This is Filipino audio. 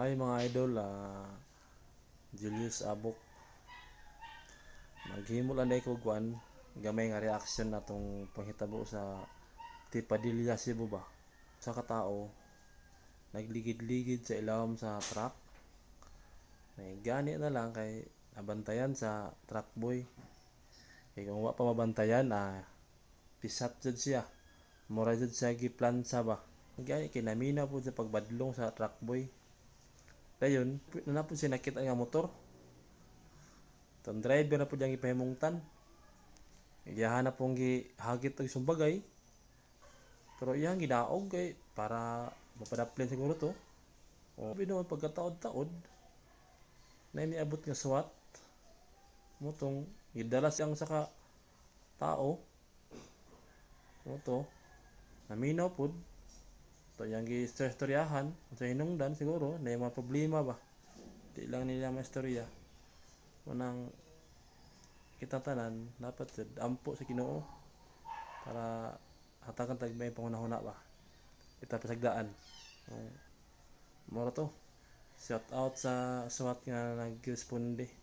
Ay mga idol, Julius Abok. Maghimo lang ko kuan gamay nga reaction natong panghitabo sa Tipadilla Cebu ba. Sa katao nagligid-ligid sa ilawom sa truck. May gani na lang kay nabantayan sa truck boy. Kay kung wa pa mabantayan, pisat jud siya. Mura jud siya giplansa ba. Gani kay namina po sa pagbadlong sa truck boy. Dayon, na po siya nakita nga motor. Itong driver na po diyang ipahimungtan. Iyahan na pong gihagit og sumbagay. Pero iyang gidaog kay para mapadaplin siguro to. O binoon pagkataod-taod na iniabot nga SWAT mo tong gidala siyang saka tao mo to naminaw pud to yang gi-istoryahan sa hinungdan siguro na mga problema ba di lang nila maistorya unang kita tanan dapat ampo sa Ginoo para hatagan tag may pangunahuna ba kita pasagdaan. Moro to shout out sa SWAT nga nagresponde.